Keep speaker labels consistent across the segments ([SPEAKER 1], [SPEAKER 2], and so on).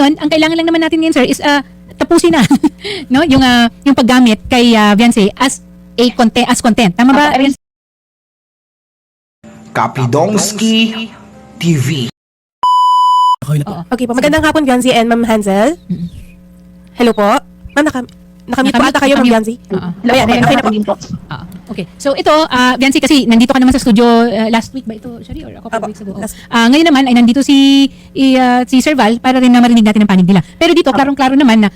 [SPEAKER 1] ngayon, ang kailangan lang naman natin ngayon, sir, is tapusin na no, yung paggamit kay Viancy as content. Tama ba?
[SPEAKER 2] Kapidongski TV.
[SPEAKER 3] Okay po. Magandang hapon, Viancy and Ma'am Hansel. Hello po. Ma'am, nakamute po ata kayo, Ma'am Viancy. Ayan, okay na po.
[SPEAKER 1] Okay. So ito, Viancy, kasi nandito ka naman sa studio last week ba ito, Shari, or a couple of weeks ago? Ngayon naman ay nandito si Sir Val para rin na marinig natin ang panig nila. Pero dito, klarong-klaro naman na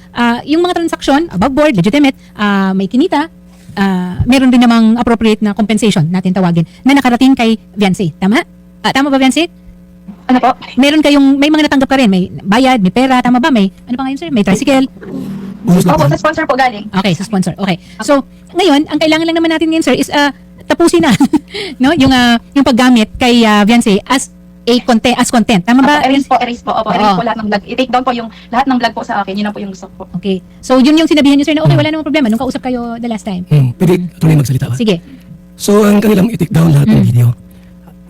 [SPEAKER 1] yung mga transaksyon, above board, legitimate, may kinita, meron din namang appropriate na compensation natin tawagin na nakarating kay Viancy. Tama? Tama ba, Viancy?
[SPEAKER 4] Ano po?
[SPEAKER 1] May mga natanggap ka rin, may bayad, may pera, tama ba? May ano pa ngayon, sir? May tricycle.
[SPEAKER 4] Opo, sa sponsor po galing.
[SPEAKER 1] Okay, sa sponsor. Okay. So, ngayon, ang kailangan lang naman natin ngayon, sir, is tapusin na no, yung paggamit kay Viancy as content. Tama ba?
[SPEAKER 4] Erase po. Opo, erase po lahat ng vlog. I-take down po yung lahat ng vlog po sa akin. Yun na po yung gusto ko.
[SPEAKER 1] Okay. So, yun yung sinabihan niyo, sir, na okay, wala namang problema nung kausap kayo the last time.
[SPEAKER 5] Pwede tuloy magsalita ba?
[SPEAKER 1] Sige.
[SPEAKER 5] So, ang kanilang i-take down lahat ng video.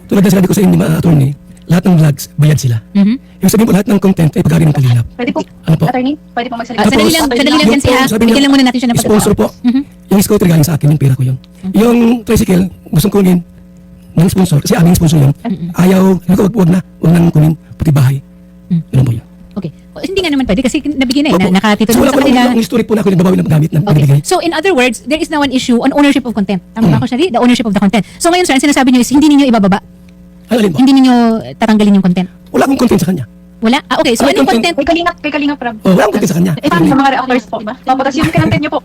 [SPEAKER 5] Tulad na sinabi ko sa inyo, mga attorney, lahat ng vlogs, bayad sila. Yung sabihin po, lahat ng content ay pag-ari ng kalingap.
[SPEAKER 4] Pwede po,
[SPEAKER 5] Ano po?
[SPEAKER 4] attorney? Pwede po magsalita.
[SPEAKER 1] Sandali lang, Viancy, ha? Bigyan lang muna natin siya ng
[SPEAKER 5] sponsor po. Yung scooter galing sa akin, yung pera ko yun. Yung tricycle, gustong kunin ng sponsor, kasi aming sponsor yun. Ayaw, sabi ko, wag nang kunin, pati bahay. Yun po yun.
[SPEAKER 1] Okay. Hindi nga naman pwede kasi nabigyan na,
[SPEAKER 5] Opo.
[SPEAKER 1] nakatito
[SPEAKER 5] So,
[SPEAKER 1] sa
[SPEAKER 5] wala ko
[SPEAKER 1] kanila.
[SPEAKER 5] lang yung story po na ako nagbabawi ng gamit ng
[SPEAKER 1] Okay.
[SPEAKER 5] binibigay.
[SPEAKER 1] So, in other words, there is now an issue on ownership of content. Tama ba ako, Shari? The ownership of the content. So, ngayon, sir, ang sinasabi niyo is hindi ninyo ibababa.
[SPEAKER 5] Alin po?
[SPEAKER 1] Hindi ninyo tatanggalin yung content.
[SPEAKER 5] Wala akong content sa kanya.
[SPEAKER 1] Wala? Okay. So,
[SPEAKER 5] May
[SPEAKER 1] anong
[SPEAKER 5] content.
[SPEAKER 1] content?
[SPEAKER 4] Kay Kalingap Prab.
[SPEAKER 5] Wala akong content sa kanya.
[SPEAKER 4] Paano sa mga reactors po, diba? Opo, tapos yung kinantin niyo po,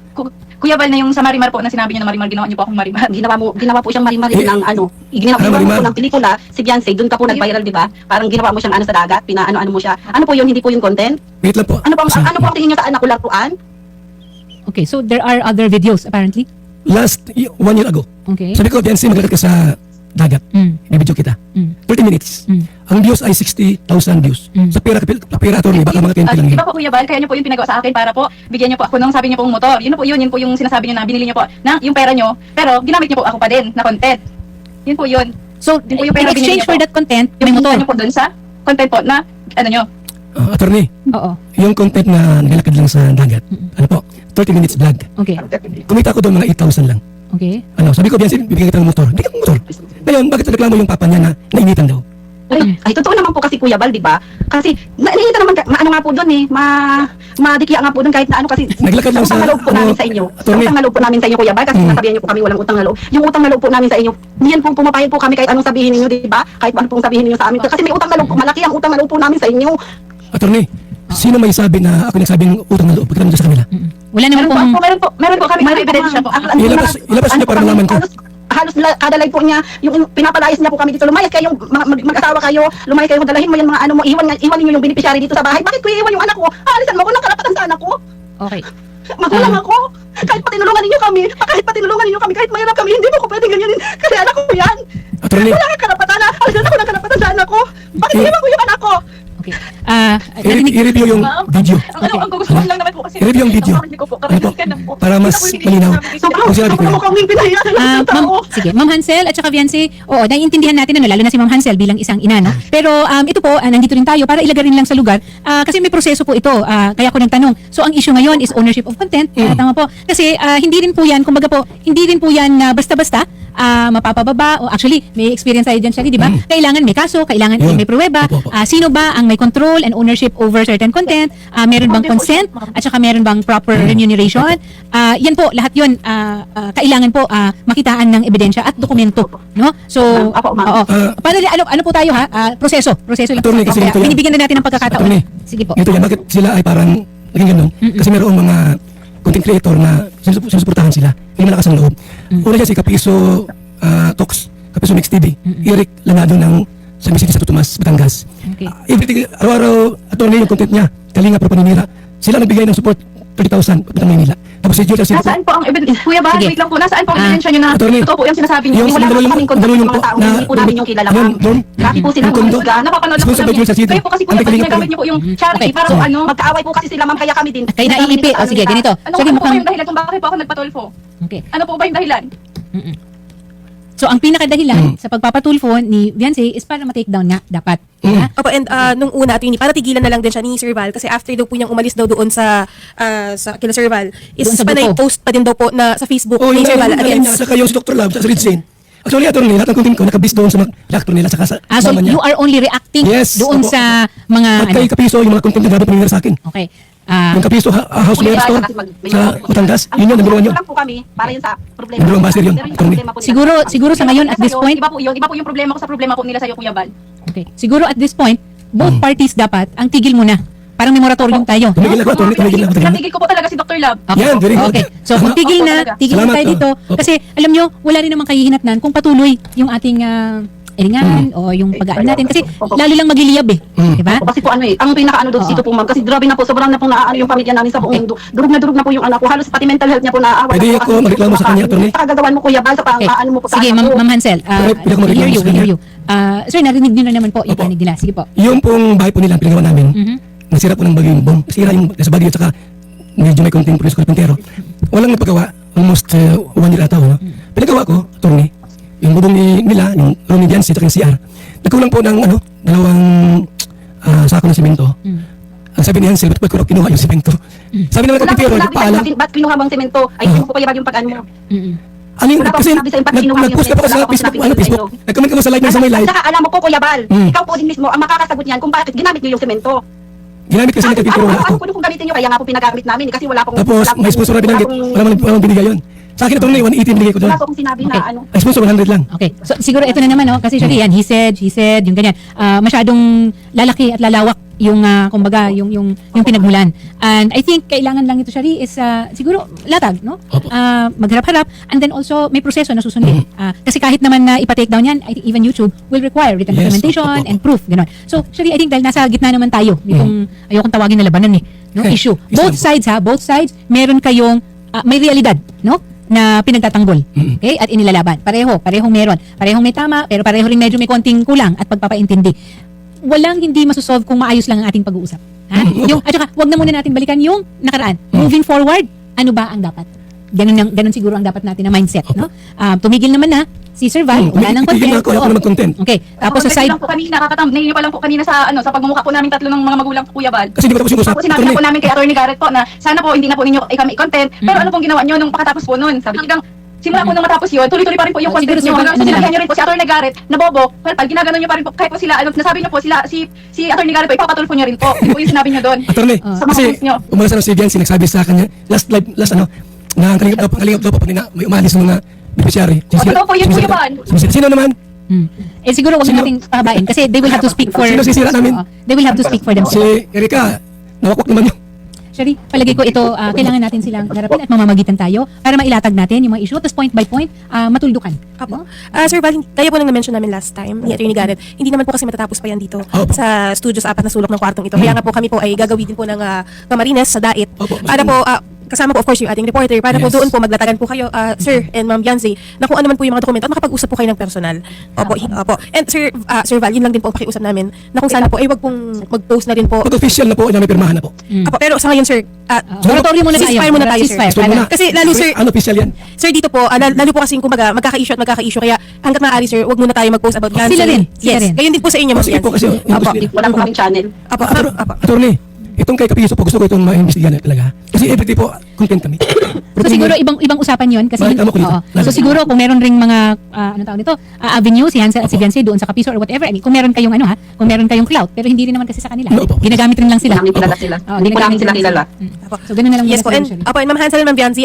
[SPEAKER 4] Kuya Val, na yung sa Marimar po, na sinabi niyo na Marimar, ginawa niyo po akong Marimar.
[SPEAKER 6] Ginawa po siyang Marimar ng ginawa
[SPEAKER 5] Marimar.
[SPEAKER 6] po ng pelikula, si Beyonce, doon ka po nag-viral, di ba? Parang ginawa mo siyang sa dagat, pinaano-ano mo siya. Ano po yun, hindi po yung content?
[SPEAKER 5] Wait lang po.
[SPEAKER 6] Ano po ang tingin niyo sa anak ko laruan?
[SPEAKER 1] Okay. So, there are other videos, apparently.
[SPEAKER 5] Last 1 year ago,
[SPEAKER 1] Okay.
[SPEAKER 5] sabi ko, Beyonce, maglalat ka sa dagat. Bibidyo kita. 30 minutes. Ang views ay 60,000 views. Sa pera attorney, baka mga 10 lang yun.
[SPEAKER 4] Di ba po, Kuya Val, kaya niyo po yung pinagawa sa akin para po bigyan niyo po ako ng sabi niyo pong motor. Yun po yung sinasabi niyo na binili niyo po na yung pera niyo, pero ginamit niyo po ako pa din na content. Yun po yun.
[SPEAKER 1] So,
[SPEAKER 4] Yun po yung
[SPEAKER 1] in
[SPEAKER 4] pera
[SPEAKER 1] exchange
[SPEAKER 4] binili niyo
[SPEAKER 1] for
[SPEAKER 4] po.
[SPEAKER 1] that content, may
[SPEAKER 4] Yung
[SPEAKER 1] motor.
[SPEAKER 4] niyo po doon sa content po na ano niyo.
[SPEAKER 5] Attorney,
[SPEAKER 1] Oo.
[SPEAKER 5] yung content na naglalakad lang sa dagat, ano po, 30 minutes vlog.
[SPEAKER 1] Okay.
[SPEAKER 5] Kumita ko doon mga 8,000 lang.
[SPEAKER 1] Okay.
[SPEAKER 5] Ano, sabi ko, Beyonce, bibigyan kita ng motor. Bigyan ko motor. Ngayon, bakit reklamo yung papa niya na nainitan daw?
[SPEAKER 6] Ay, totoo naman po kasi Kuya Bal, di ba? Kasi, nainita naman, ano nga po doon madikya nga po doon kahit na ano kasi,
[SPEAKER 5] Naglakad lang sa-
[SPEAKER 6] utang na loob po namin sa inyo.
[SPEAKER 5] attorney.
[SPEAKER 6] Utang na loob po namin sa inyo, Kuya Bal, kasi nasabihan niyo po kami walang utang na loob. Yung utang na loob po namin sa inyo, niyan po pumapayag po kami kahit anong sabihin niyo, di ba? Kahit ano pong sabihin niyo sa amin. Kasi may utang na loob po, malaki ang utang na loob po namin sa inyo.
[SPEAKER 5] Attorney, sino may sabi na ako nagsabing utang na loob pagkatapos sa kanila?
[SPEAKER 1] Wala naman
[SPEAKER 4] Meron po kami may ebidensya po.
[SPEAKER 5] Ilabas niyo para malaman ko.
[SPEAKER 6] Halos kada live po niya, yung pinapalayas niya po kami dito, lumayas kayo, mag-asawa kayo, lumayas kayo, dalahin mo yung mga ano mo, iwan niyo yung beneficiary dito sa bahay. Bakit ko iiwan yung anak ko? Alisan mo ako ng karapatan sa anak ko.
[SPEAKER 1] Okay.
[SPEAKER 6] Magulang ako. Kahit patinulungan ninyo kami, kahit mahirap kami, hindi mo ko pwedeng ganyanin. Kasi anak ko yan.
[SPEAKER 5] Attorney,
[SPEAKER 6] Wala kang karapatan na. Alisan ako ng karapatan sa anak ko. Bakit iiwan ko yung anak ko?
[SPEAKER 1] Okay. Narinig-
[SPEAKER 5] i-review yung video.
[SPEAKER 4] Ang gusto ko lang naman po kasi
[SPEAKER 5] I-review yung video.
[SPEAKER 4] hindi ko po
[SPEAKER 5] Ano po?
[SPEAKER 4] karapatan lang po.
[SPEAKER 5] Para mas malinaw. Kung sinabi ko
[SPEAKER 6] Ako
[SPEAKER 5] yun.
[SPEAKER 6] mukhang pinahiya ng isang tao.
[SPEAKER 1] Sige, Ma'am Hansel at saka Viancy, oo, naiintindihan natin, lalo na si Ma'am Hansel bilang isang ina, no? Pero ito po, nandito rin tayo para ilagay rin lang sa lugar, kasi may proseso po ito, kaya ako nagtanong. So, ang issue ngayon is ownership of content, tama po. Kasi hindi rin po yan, kumbaga po, hindi rin po yan basta-basta, mapapababa, o actually, may experience tayo dyan, Shari, di ba? Kailangan may kaso, kailangan
[SPEAKER 5] Yun.
[SPEAKER 1] may pruweba,
[SPEAKER 5] Opo.
[SPEAKER 1] sino ba ang may control and ownership over certain content, meron bang consent, at saka meron bang proper remuneration. Yan po, lahat yun, kailangan po makitaan ng ebidensya at dokumento, no? So,
[SPEAKER 6] Apo, ma'am.
[SPEAKER 1] oo. Ano po tayo ha? Proseso lang.
[SPEAKER 5] Attorney, kasi
[SPEAKER 1] Kaya
[SPEAKER 5] ito yan.
[SPEAKER 1] binibigyan na natin ng pagkakataon.
[SPEAKER 5] Attorney,
[SPEAKER 1] Sige po.
[SPEAKER 5] ito yan, bakit sila ay parang naging ganun? Kasi mayroong mga content creator na sinusuportahan sila. Hindi malakas ang loob. Una siya si Kapiso Talks, Kapiso Mix TV, Eric Lanado ng San Vicente sa Tutumas, Batangas.
[SPEAKER 1] Okay.
[SPEAKER 5] Everything, araw-araw, attorney yung content niya, Kalinga Pro Paninira. Sila nagbigay ng support 30,000 Putang Maynila. Tapos si George Arcilio po,
[SPEAKER 4] Nasaan po ang ebidensya? Kuya Val,
[SPEAKER 1] Sige.
[SPEAKER 4] wait lang po. Nasaan po ang ebidensya niyo na
[SPEAKER 5] Attorney,
[SPEAKER 4] totoo po yung sinasabi niyo?
[SPEAKER 5] yung
[SPEAKER 6] Wala
[SPEAKER 5] dalawa
[SPEAKER 6] naman kaming contact
[SPEAKER 5] yung
[SPEAKER 6] sa mga tao, hindi po namin yung kilala, ma'am.
[SPEAKER 5] doon,
[SPEAKER 6] Lagi po sila
[SPEAKER 5] yung kondo.
[SPEAKER 6] humusga.
[SPEAKER 4] Napapanood lang po
[SPEAKER 5] Sponsored by
[SPEAKER 4] namin.
[SPEAKER 5] George Arcilio.
[SPEAKER 4] Kayo po kasi
[SPEAKER 5] Ang
[SPEAKER 4] Kuya Val,
[SPEAKER 5] Kalinga
[SPEAKER 4] ginagamit
[SPEAKER 5] Pro.
[SPEAKER 4] niyo po yung charity
[SPEAKER 1] Okay.
[SPEAKER 4] para
[SPEAKER 1] So,
[SPEAKER 4] ano?
[SPEAKER 6] Magkaaway po kasi sila, ma'am, kaya kami din.
[SPEAKER 1] Kaya naiipi. O sige, ganito.
[SPEAKER 4] Ano
[SPEAKER 1] Sige,
[SPEAKER 4] po ba
[SPEAKER 1] mukhang...
[SPEAKER 4] yung dahilan kung bakit po ako nagpatulfo?
[SPEAKER 1] Okay.
[SPEAKER 4] Ano po ba yung dahilan?
[SPEAKER 1] So, ang pinakadahilan sa pagpapatulfo ni Viancy is para ma-take down nga dapat
[SPEAKER 3] Opo, and nung una, attorney, para tigilan na lang din siya ni Sir Val kasi after daw po niyang umalis daw doon sa kila Sir Val, is
[SPEAKER 1] Doon sa
[SPEAKER 3] panay
[SPEAKER 1] grupo.
[SPEAKER 3] post pa din daw po na sa Facebook
[SPEAKER 5] Oh,
[SPEAKER 3] ni
[SPEAKER 5] yun
[SPEAKER 3] Sir Val
[SPEAKER 5] na yun niya.
[SPEAKER 3] against.
[SPEAKER 5] Saka yung si Dr. Love, sa Red Zane. Actually, attorney, lahat ng content ko nakabis doon sa mga reactor nila saka sa
[SPEAKER 1] So
[SPEAKER 5] mama niya.
[SPEAKER 1] you are only reacting
[SPEAKER 5] Yes,
[SPEAKER 1] doon
[SPEAKER 5] opo.
[SPEAKER 1] sa mga
[SPEAKER 5] At kay Kapiso, yung mga content na dapat mangyari sa akin.
[SPEAKER 1] Okay.
[SPEAKER 5] Yung Kapiso House Mayor Store sa Batangas, yun yun, number one yun.
[SPEAKER 6] lang po kami para yun sa problema.
[SPEAKER 5] Number one baser yun,
[SPEAKER 6] Pero yung
[SPEAKER 5] attorney.
[SPEAKER 6] problema po nila.
[SPEAKER 1] siguro sa ngayon at this point,
[SPEAKER 4] Iba po yun. Iba po yung problema ko sa problema po nila sa'yo, Kuya Bal.
[SPEAKER 1] okay. Siguro at this point, both parties dapat ang tigil muna. Parang may moratorium tayo.
[SPEAKER 5] Tumigil ako, attorney, tumigil ako.
[SPEAKER 4] Pinatigil ko po talaga si Dr. Love.
[SPEAKER 1] Okay.
[SPEAKER 5] Yan, very good.
[SPEAKER 1] Okay. So kung tigil na, tigil na
[SPEAKER 5] Salamat,
[SPEAKER 1] tayo dito.
[SPEAKER 5] Opo.
[SPEAKER 1] Kasi alam nyo, wala rin namang kahihinatnan kung patuloy yung ating elingan o yung pag-aan natin. Kasi lalo lang magliliyab eh. Diba?
[SPEAKER 6] Kasi po ang pinakaano doon dito po ma'am, kasi grabe na po, sobrang na po naaano yung pamilya namin sa buong mundo. Durug na po yung anak ko, halos pati mental health niya po naaawa.
[SPEAKER 5] Pwede ako magreklamo sa kanya, attorney?
[SPEAKER 6] Kagagawan mo Kuya Bal sa
[SPEAKER 1] Okay.
[SPEAKER 6] pang-ano mo po sa
[SPEAKER 1] Sige,
[SPEAKER 6] anak ko.
[SPEAKER 1] Ma'am Hansel.
[SPEAKER 5] Pwede ako
[SPEAKER 1] we hear you,
[SPEAKER 5] magreklamo sa
[SPEAKER 1] we hear
[SPEAKER 5] kanya.
[SPEAKER 1] you. Sir, narinig nyo na naman po yung
[SPEAKER 5] Opo.
[SPEAKER 1] panig nila. Sige po.
[SPEAKER 5] Yung pong bahay po nila, pinagawa namin, nasira po ng bagyo yung bomb. Nasira yung sa bagyo at saka medyo may konting pulis pero walang napagawa. Almost 1 year ata. No? Pinagawa ko, attorney, yung bubong nila, yung room ni Biancy at yung CR, nagkulang po ng 2 sako ng simento. Ang sabi ni Hansel, ba't ko raw kinuha yung simento? Sabi naman
[SPEAKER 6] Wala
[SPEAKER 5] ng Pero,
[SPEAKER 6] po sinabi
[SPEAKER 5] nagpaalam.
[SPEAKER 6] sa'yo, ba't kinuha bang semento? Ay, hindi mo po payabag yung pag-ano mo.
[SPEAKER 5] Ano yung,
[SPEAKER 6] Wala po
[SPEAKER 5] kasi
[SPEAKER 6] sinabi sa'yo, ba't kinuha yung
[SPEAKER 5] nag-post ka pa
[SPEAKER 6] simento?
[SPEAKER 5] sa
[SPEAKER 6] Wala po
[SPEAKER 5] Facebook,
[SPEAKER 6] sinabi
[SPEAKER 5] Facebook.
[SPEAKER 6] sa'yo.
[SPEAKER 5] Nag-comment ka mo sa live sa may live.
[SPEAKER 6] Saka alam mo po Kuya Bal, ikaw po din mismo ang makakasagot niyan kung bakit ginamit niyo yung semento.
[SPEAKER 5] Ginamit kasi ng Pero wala
[SPEAKER 6] Ano
[SPEAKER 5] ako.
[SPEAKER 6] po kung gamitin niyo, kaya nga po pinagamit namin kasi wala pong...
[SPEAKER 5] Tapos,
[SPEAKER 6] wala pong-
[SPEAKER 5] may sponsor na binanggit.
[SPEAKER 6] wala pong-
[SPEAKER 5] Walang binigay yun. Sa akin, attorney, 180 binigay ko doon.
[SPEAKER 6] Wala po akong sinabi na
[SPEAKER 1] Okay.
[SPEAKER 6] ano.
[SPEAKER 5] Ay, sponsor 100 lang.
[SPEAKER 1] Okay. So siguro ito na naman kasi siya yan, he said, yung ganyan. Masyadong lalaki at lalawak yung kumbaga yung pinagmulan. And I think kailangan lang ito Shari is siguro latag, no?
[SPEAKER 5] Opo.
[SPEAKER 1] Magharap-harap and then also may proseso na susundin. Kasi kahit naman na ipa-take down yan, I think even YouTube will require written
[SPEAKER 5] Yes,
[SPEAKER 1] documentation
[SPEAKER 5] opo.
[SPEAKER 1] and proof, gano'n. So Shari, I think dahil nasa gitna naman tayo nitong ayokong tawagin na labanan no
[SPEAKER 5] Okay.
[SPEAKER 1] issue.
[SPEAKER 5] Isa
[SPEAKER 1] Both
[SPEAKER 5] lang po.
[SPEAKER 1] sides both sides meron kayong may realidad, no? Na pinagtatanggol. Okay? At inilalaban. Parehong meron. Parehong may tama, pero pareho rin medyo may konting kulang at pagpapaintindi. Walang hindi masosolve kung maayos lang ang ating pag-uusap. Ha? At saka, wag na muna natin balikan yung nakaraan. Moving forward, ano ba ang dapat? Ganun siguro ang dapat natin na mindset. No? Tumigil naman na si Sir Val, wala nang
[SPEAKER 5] Tigil
[SPEAKER 1] content.
[SPEAKER 5] na ako, ayaw ko
[SPEAKER 1] Oo.
[SPEAKER 5] na mag-content.
[SPEAKER 1] Okay. Tapos sa
[SPEAKER 4] Ako,
[SPEAKER 1] side,
[SPEAKER 4] lang po kanina, naiinyo pa lang po kanina sa pagmumukha po namin tatlo ng mga magulang ko, Kuya Bal.
[SPEAKER 5] Kasi di ba tapos yung usap?
[SPEAKER 4] Tapos sinabi na po namin kay Attorney Garrett po na sana po hindi na po ninyo kami i-content. Pero ano pong ginawa nyo nung pakatapos po nun? Sabi hanggang simula po nung matapos yun, tuloy-tuloy pa rin po yung
[SPEAKER 1] Oh,
[SPEAKER 4] content
[SPEAKER 1] siguro,
[SPEAKER 4] nyo.
[SPEAKER 1] siguro,
[SPEAKER 4] Hanggang
[SPEAKER 1] ano
[SPEAKER 4] sinabihan
[SPEAKER 1] lang.
[SPEAKER 4] nyo rin po si Attorney Garrett na bobo. Well, pag ginagano nyo pa rin po, kahit po sila, nasabi nyo po sila, si Attorney Garrett po, ipapatulfo nyo rin po. Yun po yung sinabi nyo doon.
[SPEAKER 5] Attorney,
[SPEAKER 4] Sa mga
[SPEAKER 5] kasi
[SPEAKER 4] post nyo.
[SPEAKER 5] umalas na si Biancy, nagsabi sa kanya, last na ang kalingap daw po pag may umalis ng mga beneficiary.
[SPEAKER 4] totoo po yun, Kuya Bal.
[SPEAKER 5] Sino naman?
[SPEAKER 1] siguro wag nating pahabain kasi they will have to speak for
[SPEAKER 5] Sino sisira namin?
[SPEAKER 1] Oo. They will have to speak for themselves.
[SPEAKER 5] Si Erika, nawakwak naman yun.
[SPEAKER 1] Shari, palagay ko ito, kailangan natin silang harapin at mamamagitan tayo para mailatag natin yung mga issue. Tapos point by point, matuldukan.
[SPEAKER 3] Apo. Sir Val, kaya po nang na-mention namin last time ni Attorney Garrett, hindi naman po kasi matatapos pa yan dito
[SPEAKER 5] Opo.
[SPEAKER 3] sa studio sa 4 na sulok ng kwartong ito. Kaya nga po kami po ay gagawin din po ng Camarines sa Dait.
[SPEAKER 5] Opo.
[SPEAKER 3] Para po, kasama po of course yung ating reporter, para po
[SPEAKER 5] Yes.
[SPEAKER 3] doon po maglatagan po kayo, Sir and Ma'am Biancy, na kung ano man po yung mga dokumento at makapag-usap po kayo ng personal. Opo. Opo. And Sir Val, yun lang din po ang pakiusap namin na kung sana po ay wag pong mag-post na rin po.
[SPEAKER 5] Pag-official na po, na may pirmahan na po.
[SPEAKER 3] Apo, pero sa ngayon Sir,
[SPEAKER 1] Moratorium muna tayo.
[SPEAKER 3] ceasefire muna tayo, sir.
[SPEAKER 1] Ceasefire.
[SPEAKER 5] Gusto mo na?
[SPEAKER 3] Kasi lalo Sir,
[SPEAKER 5] Ano official yan?
[SPEAKER 3] Sir, dito po, lalo po kasi kumbaga, magkaka-issue, kaya hanggat maaari, sir, wag muna tayo mag-post about guns.
[SPEAKER 1] Sila rin, sila
[SPEAKER 3] Yes.
[SPEAKER 1] rin.
[SPEAKER 3] Gayon din po sa inyo, Ma'am
[SPEAKER 5] Sige po kasi,
[SPEAKER 3] Biancy.
[SPEAKER 5] yung
[SPEAKER 3] Apo.
[SPEAKER 5] gusto nila.
[SPEAKER 6] Wala po kaming channel.
[SPEAKER 3] Apo.
[SPEAKER 5] Attorney, itong kay Kapiso po, gusto ko itong ma-investigahan na talaga. Kasi everyday po, content kami.
[SPEAKER 1] So siguro ibang usapan 'yon kasi
[SPEAKER 5] Makita mo ko dito.
[SPEAKER 1] oo. So siguro kung meron ring mga ano tawag nito, avenue si Hansel at si Biancy doon sa Kapiso or whatever. I mean, kung meron kayong kung meron kayong clout, pero hindi rin naman kasi sa kanila.
[SPEAKER 5] No, opo.
[SPEAKER 1] Ginagamit rin lang sila.
[SPEAKER 6] Namin kilala sila.
[SPEAKER 1] Oo,
[SPEAKER 6] Hindi po namin
[SPEAKER 1] ginagamit
[SPEAKER 6] sila
[SPEAKER 1] rin
[SPEAKER 6] kilala.
[SPEAKER 3] Apo.
[SPEAKER 1] So ganun na lang
[SPEAKER 3] Yes po,
[SPEAKER 1] muna
[SPEAKER 3] and
[SPEAKER 1] sa
[SPEAKER 3] apo, and Ma'am Hansel, Ma'am Biancy,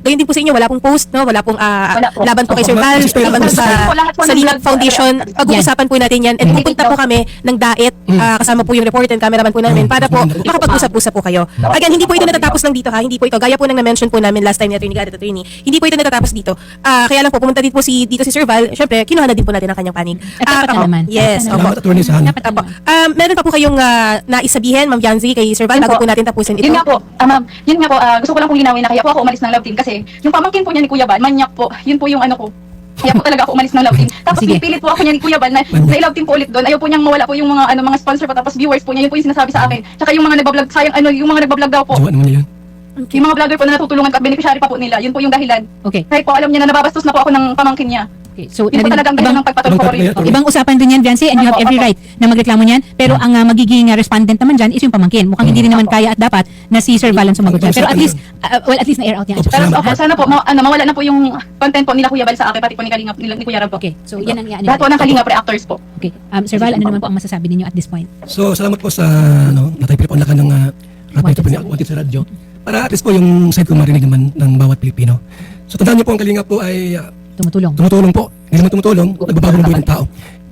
[SPEAKER 3] gayon din po sa inyo, wala pong post, no? Wala pong
[SPEAKER 6] Wala po.
[SPEAKER 3] laban po kay Sir
[SPEAKER 5] Opo,
[SPEAKER 3] Val,
[SPEAKER 5] ma'am.
[SPEAKER 3] laban po sa
[SPEAKER 4] Lahat po ng
[SPEAKER 3] Linag
[SPEAKER 4] vlog,
[SPEAKER 3] Foundation. Pag-uusapan po natin yan. And pupunta po kami ng Dait, kasama po yung reporter and cameraman po namin, para po makapag-usap-usap po kayo. Again, hindi po ito natatapos lang dito ha, hindi po ito. Gaya po nang na-mention po namin last time ni Attorney Garrett, Attorney, hindi po ito natatapos dito. Kaya lang po, pumunta dito si Sir Val, syempre, kinuha na din po natin ang kanyang panig.
[SPEAKER 1] At dapat na naman.
[SPEAKER 3] Yes,
[SPEAKER 1] Dapat na
[SPEAKER 3] opo.
[SPEAKER 5] Salamat, attorney, sa hanap.
[SPEAKER 1] Dapat na
[SPEAKER 3] Apo.
[SPEAKER 1] naman.
[SPEAKER 3] Meron pa po kayong naisabihin, Ma'am Biancy, kay Sir Val,
[SPEAKER 4] Yun
[SPEAKER 3] bago
[SPEAKER 4] po.
[SPEAKER 3] po natin tapusin ito.
[SPEAKER 4] Yun nga po, ma'am, gusto ko lang pong linawin na kaya po ako umalis ng love team kasi yung pamangkin po niya ni Kuya Bal, manyak po, yun po yung ano ko. Kaya po talaga ako umalis ng love team. Tapos
[SPEAKER 1] Sige.
[SPEAKER 4] pipilit po ako niya ni Kuya Bal na i-love team po ulit doon. Ayaw po niyang mawala po yung mga sponsor pa tapos viewers po niya, yun po yung sinasabi sa akin. Tsaka yung mga nagbablog, sayang yung mga nagbablog daw po.
[SPEAKER 5] Jowa naman niya yun.
[SPEAKER 4] Yung mga vlogger po na natutulungan ko at beneficiary pa po nila, yun po yung dahilan.
[SPEAKER 1] Okay.
[SPEAKER 4] Kahit po alam niya na nababastos na po ako ng pamangkin niya.
[SPEAKER 1] Okay, so
[SPEAKER 4] Yun po talagang ganun ang pagpatuloy ko rin.
[SPEAKER 5] Ibang-
[SPEAKER 1] ibang usapan din yan, Viancy, and you have
[SPEAKER 4] Opo,
[SPEAKER 1] every
[SPEAKER 4] opo.
[SPEAKER 1] right na magreklamo niyan. Pero ang magiging respondent naman dyan is yung pamangkin. Mukhang hindi rin naman kaya at dapat na si Sir Val ang sumagot dyan. Pero at least, well, at least na-air out niya.
[SPEAKER 5] Opo,
[SPEAKER 4] Pero
[SPEAKER 5] salamat.
[SPEAKER 4] opo, sana po, mawala na po yung content po nila Kuya Bal sa akin, pati po ni Kalingap, ni Kuya Rab po.
[SPEAKER 1] Okay, so yan ang iaan.
[SPEAKER 4] Lahat po ng Kalingap reactors po.
[SPEAKER 1] Okay, Sir Val, ano naman po ang masasabi ninyo at this point?
[SPEAKER 5] So, salamat po sa natay po ng Rapid po niya, Wanted sa radyo. Para at least po yung side ko marinig naman ng bawat Pilipino. So, tandaan niyo po ang Kalingap po ay
[SPEAKER 1] Tumutulong.
[SPEAKER 5] tumutulong po. Hindi naman tumutulong, nagbabago ng buhay ng tao.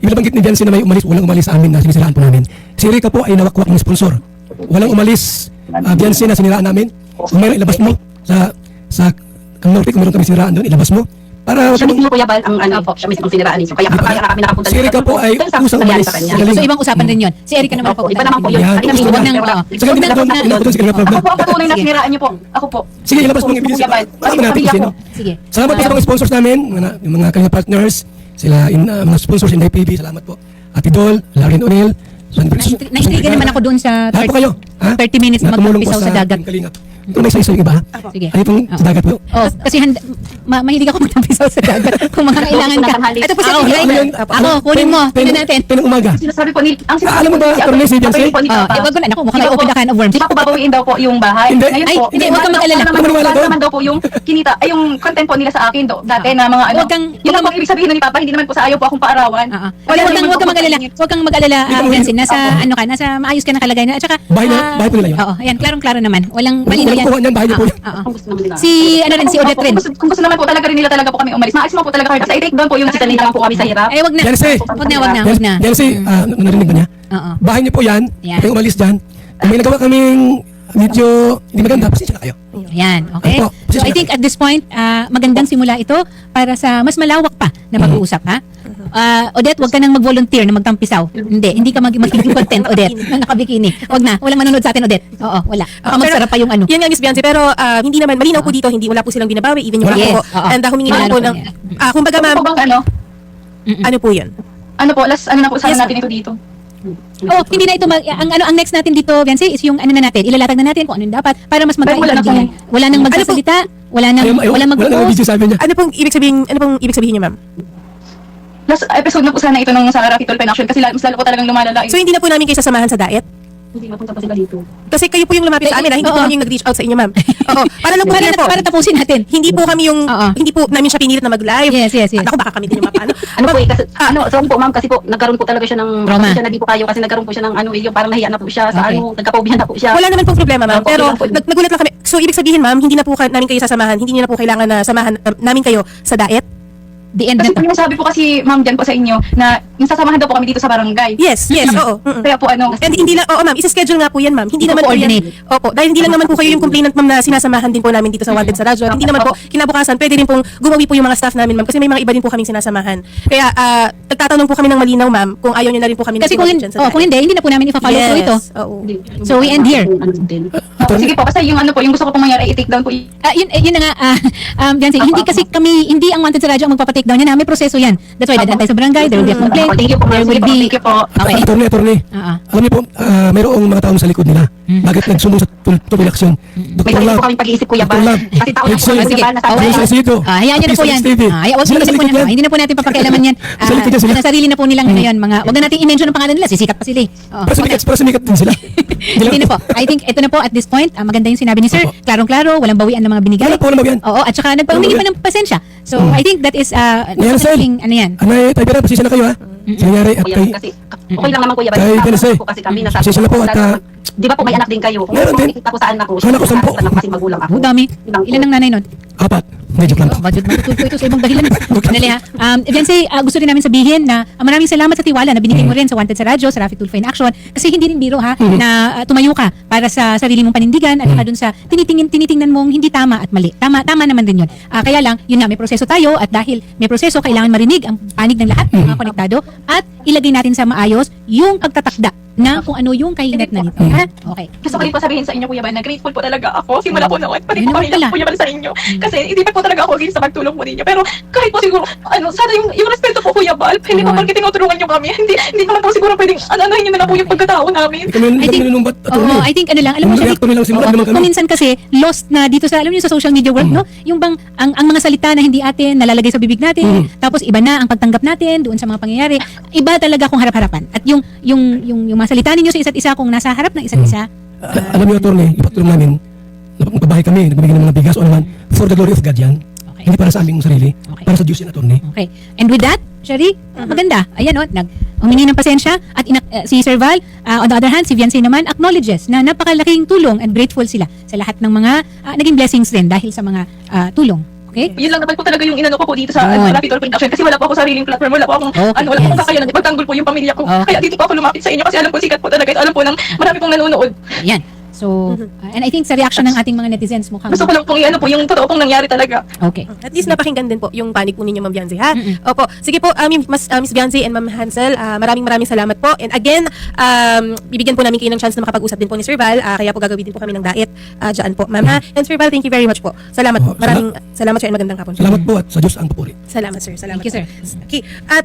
[SPEAKER 5] Ibinabanggit ni Jansen na may umalis, walang umalis sa amin na sinisiraan po namin. Si Rika po ay nawakwak ng sponsor. Walang umalis, Jansen na siniraan namin. Kung mayroon ilabas mo sa Norte, kung meron kami siniraan doon, ilabas mo. Para
[SPEAKER 6] Siya mismo Kuya Bal ang siya mismo ang siniraan ninyo. Kaya kami nakapunta
[SPEAKER 5] Si Erika po ay
[SPEAKER 6] Dahil sa
[SPEAKER 5] kusang
[SPEAKER 6] nangyari
[SPEAKER 5] umalis
[SPEAKER 6] sa kanya.
[SPEAKER 5] sa galing.
[SPEAKER 1] So ibang usapan din yun. Si Erica naman
[SPEAKER 6] Opo, iba naman po yun.
[SPEAKER 5] Yan.
[SPEAKER 6] Ay, namin
[SPEAKER 1] Huwag nang,
[SPEAKER 6] pero-
[SPEAKER 1] oo.
[SPEAKER 5] Sige, hindi na doon si Kalingap
[SPEAKER 4] Ako
[SPEAKER 5] Rob
[SPEAKER 4] po ang patunay na siniraan niyo po. Ako po.
[SPEAKER 5] Sige, ilabas mo ang ebidensya.
[SPEAKER 4] Kuya Bal.
[SPEAKER 5] Alam
[SPEAKER 4] Kasi
[SPEAKER 5] natin kung
[SPEAKER 4] pamilya
[SPEAKER 5] sino.
[SPEAKER 4] ko.
[SPEAKER 1] Sige.
[SPEAKER 5] Salamat po sa mga sponsors namin, yung mga kanyang partners, sila mga sponsors in IPB, salamat po. Ate Dol, Lauren O'Neill,
[SPEAKER 1] Na-intriga naman ako doon sa
[SPEAKER 5] Lahat po kayo, ha?
[SPEAKER 1] 30 minutes na
[SPEAKER 5] tumulong po
[SPEAKER 1] magpisaw sa dagat.
[SPEAKER 5] Kalingap. Ito may sayo iba, ha?
[SPEAKER 1] Sige.
[SPEAKER 5] Ay, itong sa dagat po.
[SPEAKER 1] Oh, kasi mahilig ako magtampisaw sa dagat kung mga kailangan ka. Ito po si
[SPEAKER 5] Ako,
[SPEAKER 1] Ako, kunin mo. Tingnan natin.
[SPEAKER 5] Pinang umaga.
[SPEAKER 4] Sinasabi po ni ang
[SPEAKER 5] Alam mo ba, Atty. Si Jansen?
[SPEAKER 4] po ni
[SPEAKER 1] Oh,
[SPEAKER 4] Papa.
[SPEAKER 1] wag ko na. Naku, mukhang
[SPEAKER 4] Di
[SPEAKER 1] may
[SPEAKER 4] ba
[SPEAKER 1] open
[SPEAKER 4] po-
[SPEAKER 1] the can of worms.
[SPEAKER 4] Di ba po babawiin daw po yung bahay?
[SPEAKER 5] Hindi.
[SPEAKER 4] Ngayon
[SPEAKER 1] Ay,
[SPEAKER 4] po,
[SPEAKER 1] hindi, wag kang mag-alala.
[SPEAKER 5] Huwag maniwala doon.
[SPEAKER 4] naman daw po yung kinita, ay yung content po nila sa akin do. Dati na mga ano.
[SPEAKER 1] Huwag kang-
[SPEAKER 4] Yun lang po ibig sabihin nun ni Papa, hindi naman po sa ayaw po akong paarawan.
[SPEAKER 1] Wag kang mag-alala. Huwag kang mag-alala, Viancy. Nasa maayos ka na kalagayan. At saka,
[SPEAKER 5] Bahay po nila yun.
[SPEAKER 1] Oo, ayan, klarong-klaro naman. Walang malinaw
[SPEAKER 5] Walang
[SPEAKER 1] yan.
[SPEAKER 5] kuha niyan, bahay niyo po yan.
[SPEAKER 1] Oo.
[SPEAKER 6] Kung gusto naman nila.
[SPEAKER 1] Si Odette rin.
[SPEAKER 4] Kung gusto naman po talaga rin nila talaga po kami umalis. Maalis mo po talaga kami. Kasi i-take down po yung
[SPEAKER 6] Kasi sanay naman po kami sa hirap.
[SPEAKER 1] Eh, wag na.
[SPEAKER 5] Jansen!
[SPEAKER 1] Wag na.
[SPEAKER 5] Jansen, narinig ba niya?
[SPEAKER 1] Oo.
[SPEAKER 5] Bahay niyo po yan.
[SPEAKER 1] Yan.
[SPEAKER 5] Kung umalis dyan. Kung may nagawa kaming medyo hindi maganda, pasensya na kayo.
[SPEAKER 1] Yan, okay?
[SPEAKER 5] Opo,
[SPEAKER 1] So I think at this point, magandang simula ito para sa mas malawak pa na pag-uusap, ha? Odette, wag ka nang mag-volunteer na magtampisaw. Hindi ka magiging content, Odette, na nakabikini. Wag na, walang manonood sa atin, Odette. Oo, wala. Baka magsarap pa yung ano.
[SPEAKER 3] Yan nga, Miss Bianci, pero hindi naman, malinaw po dito, wala po silang binabawi, even yung
[SPEAKER 1] Yes,
[SPEAKER 3] yes, po.
[SPEAKER 1] oo.
[SPEAKER 3] And humingi na
[SPEAKER 1] Malinaw
[SPEAKER 3] po
[SPEAKER 1] po
[SPEAKER 3] ng,
[SPEAKER 1] yan.
[SPEAKER 3] kumbaga ma'am,
[SPEAKER 4] po bang ano?
[SPEAKER 3] ano po yun?
[SPEAKER 4] Ano po, last ano na po sana
[SPEAKER 3] Yes,
[SPEAKER 4] natin ito dito.
[SPEAKER 1] Oh, hindi na ito ang next natin dito, Viancy, is yung ano na natin, ilalatag na natin kung ano yung dapat para mas
[SPEAKER 4] Pero wala na
[SPEAKER 1] magkaintindihan. Wala nang magsasalita, wala nang
[SPEAKER 5] Wala nang
[SPEAKER 1] mag-post.
[SPEAKER 5] video sabi niya.
[SPEAKER 3] Ano pong ibig sabihin niyo, ma'am?
[SPEAKER 4] Last episode na po sana ito ng sa Rocky Tulpen Action kasi mas lalo po talagang lumalala.
[SPEAKER 3] So hindi na po namin kayo sasamahan sa diet?
[SPEAKER 6] Hindi mapunta pa sila dito.
[SPEAKER 3] Kasi kayo po yung lumapit sa amin, hindi po
[SPEAKER 1] Oo.
[SPEAKER 3] kami yung nag-reach out sa inyo, ma'am. Oo, para lang po clear po.
[SPEAKER 1] Para tapusin natin.
[SPEAKER 3] Hindi po kami yung,
[SPEAKER 1] Oo.
[SPEAKER 3] hindi po namin siya pinilit na mag-live.
[SPEAKER 1] Yes.
[SPEAKER 3] At ako baka kami din yung mapano.
[SPEAKER 6] Ano po kasi sorry po ma'am kasi po nagkaroon po talaga siya ng
[SPEAKER 1] Trauma.
[SPEAKER 6] siya na di po kayo kasi nagkaroon po siya ng yung parang nahiya na po siya sa
[SPEAKER 1] Okay.
[SPEAKER 6] nagkapaubihan na po siya.
[SPEAKER 3] Wala naman pong problema, ma'am.
[SPEAKER 6] Okay
[SPEAKER 3] Pero
[SPEAKER 6] lang po yun.
[SPEAKER 3] nagulat lang kami. So, ibig sabihin, ma'am, hindi na po namin kayo sasamahan. Hindi niyo na po kailangan na samahan namin kayo sa diet.
[SPEAKER 1] The end na
[SPEAKER 4] Kasi
[SPEAKER 1] to.
[SPEAKER 4] po yung sabi po kasi ma'am dyan po sa inyo na yung sasamahan daw po kami dito sa barangay.
[SPEAKER 3] Yes, oo.
[SPEAKER 4] Kaya po ano,
[SPEAKER 3] And hindi lang, oo ma'am, isa-schedule nga po yan ma'am. Hindi naman po yan.
[SPEAKER 1] Coordinate.
[SPEAKER 3] Opo, dahil hindi lang naman po kayo yung complainant ma'am na sinasamahan din po namin dito sa Wanted sa radyo. At hindi naman po, kinabukasan, pwede rin pong gumawi po yung mga staff namin ma'am kasi may mga iba din po kaming sinasamahan. Kaya, nagtatanong po kami ng malinaw ma'am kung ayaw niyo na rin po kami
[SPEAKER 1] Kasi kung,
[SPEAKER 3] dyan sa
[SPEAKER 1] kung hindi na po namin ipa-follow through ito.
[SPEAKER 3] Oo.
[SPEAKER 1] So, we end here.
[SPEAKER 4] sige po kasi yung ano po, yung gusto ko pong mangyari i-take down po
[SPEAKER 1] Yun na nga, Jancy, hindi ang Wanted sa radyo ang magpapatake down yan. May proseso yan. That's why dadaan tayo sa barangay, there will be a complaint,
[SPEAKER 6] Thank you po,
[SPEAKER 1] there will be...
[SPEAKER 4] Thank you po.
[SPEAKER 1] Okay.
[SPEAKER 5] Attorney.
[SPEAKER 1] Oo.
[SPEAKER 5] Alam niyo po, mayroong mga taong sa likod nila. Bakit nagsumbong sa tuloy aksyon?
[SPEAKER 6] May sarili po kaming pag-iisip Kuya Bal. Kasi tao na po kami
[SPEAKER 1] Sige.
[SPEAKER 6] Kuya Bal,
[SPEAKER 1] Okay.
[SPEAKER 6] nasa
[SPEAKER 5] Salcido.
[SPEAKER 1] Hayaan niyo na po yan. Hindi na po natin papakialaman yan.
[SPEAKER 5] Sa likod yan sila.
[SPEAKER 1] Sa sarili na po nilang ngayon. Wag na natin i-mention ang pangalan nila. Sisikat pa sila. Oo.
[SPEAKER 5] Pero sumikat din sila.
[SPEAKER 1] Hindi na po. I think ito na po at this point. Maganda yung sinabi ni Sir.
[SPEAKER 5] Opo.
[SPEAKER 1] Klarong-klaro. Walang bawian ng mga binigay.
[SPEAKER 5] Wala po naman yan.
[SPEAKER 1] Oo. At saka nagpahumingi pa ng pasensya. So, I think that is
[SPEAKER 5] Ngayon, sir.
[SPEAKER 1] ano yan.
[SPEAKER 5] Anay, tayo pera, pasensya na kayo ha. Sa nangyari at
[SPEAKER 6] Kuya
[SPEAKER 5] kay...
[SPEAKER 6] kasi okay lang naman Kuya Bal.
[SPEAKER 5] Kay
[SPEAKER 6] Tapos
[SPEAKER 5] Tennessee.
[SPEAKER 6] po kasi kami nasa
[SPEAKER 5] Pasensya na po at,
[SPEAKER 6] di ba po may anak din kayo?
[SPEAKER 5] meron din.
[SPEAKER 6] Ako saan ako?
[SPEAKER 5] Anak ko, 10.
[SPEAKER 6] Saan ako kasi magulang ako.
[SPEAKER 1] Oh, dami.
[SPEAKER 6] Ilang po.
[SPEAKER 1] Ilan ang nanay nun?
[SPEAKER 5] 4. Medyo lang po.
[SPEAKER 1] Budget matutulog po ito sa ibang dahilan. Dali ha. Viancy, gusto rin namin sabihin na maraming salamat sa tiwala na binigay mo rin sa Wanted sa Radyo, sa Rafi Tulfo in Action. Kasi hindi rin biro ha, na tumayo ka para sa sarili mong panindigan at saka dun sa tinitingnan mong hindi tama at mali. Tama naman din yun. Kaya lang, yun nga, may proseso tayo at dahil may proseso, kailangan marinig ang panig ng lahat ng mga konektado at ilagay natin sa maayos yung pagtatakda na kung ano yung kahinat na nito. Ha? Okay.
[SPEAKER 4] Gusto ko rin po sabihin sa inyo, Kuya Bal, na grateful po talaga ako. Simula po noon, pati
[SPEAKER 1] Ayun
[SPEAKER 4] po
[SPEAKER 1] naman
[SPEAKER 4] kami
[SPEAKER 1] pala.
[SPEAKER 4] Kuya Bal sa inyo. Kasi hindi pa po talaga ako against sa pagtulong po ninyo. Pero kahit po siguro, sana yung respeto po, Kuya Bal, hindi po
[SPEAKER 1] Ayun.
[SPEAKER 4] porque tinutulungan nyo kami. Hindi naman po siguro pwedeng, ano-anohin nyo na lang po yung pagkatao namin.
[SPEAKER 5] Kami
[SPEAKER 1] I think-
[SPEAKER 5] nanumbat at
[SPEAKER 1] Oo, I think ano lang, alam mo siya,
[SPEAKER 5] reactor nilang simula, naman kami.
[SPEAKER 1] kung minsan kasi lost na dito sa, alam niyo sa social media world, no? Yung bang, ang mga salita na hindi atin, nalalagay sa bibig natin, tapos iba na ang pagtanggap natin doon sa mga pangyayari. Iba talaga kung harap-harapan. At yung mga salita ninyo sa isa't isa, kung nasa harap ng isa't isa,
[SPEAKER 5] Alam niyo, attorney, ipatulong namin, nagbabahay kami, nagbibigay ng mga bigas o naman, for the glory of God yan.
[SPEAKER 1] Okay.
[SPEAKER 5] Hindi para sa aming sarili,
[SPEAKER 1] Okay.
[SPEAKER 5] para sa Diyos yan, attorney.
[SPEAKER 1] okay. And with that, Shari, maganda. Ayan, humingi ng pasensya at si Sir Val, on the other hand, si Viancy naman acknowledges na napakalaking tulong and grateful sila sa lahat ng mga naging blessings din dahil sa mga tulong. Okay?
[SPEAKER 4] Yun lang naman po talaga yung inano ko po dito sa
[SPEAKER 1] Yun.
[SPEAKER 4] Rapid Tour Production kasi wala po ako sariling platform, wala po akong
[SPEAKER 1] Okay,
[SPEAKER 4] wala po akong
[SPEAKER 1] yes.
[SPEAKER 4] kakayanan ipagtanggol po yung pamilya ko.
[SPEAKER 1] Okay.
[SPEAKER 4] Kaya dito po ako lumapit sa inyo kasi alam ko sikat po talaga, alam po ng marami pong nanonood.
[SPEAKER 1] Ayan. So, and I think sa reaction ng ating mga netizens mukhang
[SPEAKER 4] Gusto ko lang pong i-ano po yung totoo pong nangyari talaga.
[SPEAKER 1] okay.
[SPEAKER 3] At least napakinggan din po yung panig po ninyo, Ma'am Bianzi, ha? Opo. Sige po, Miss Bianzi and Ma'am Hansel, maraming salamat po. And again, bibigyan po namin kayo ng chance na makapag-usap din po ni Sir Val, kaya po gagawin din po kami ng diet dyan po, Ma'am, ha? And Sir Val, thank you very much po. Salamat po. Maraming salamat sir and magandang hapon.
[SPEAKER 5] Salamat po at sa Diyos ang papuri.
[SPEAKER 3] Salamat, sir. Salamat
[SPEAKER 1] Thank you,
[SPEAKER 3] po.
[SPEAKER 1] sir.
[SPEAKER 3] Okay. At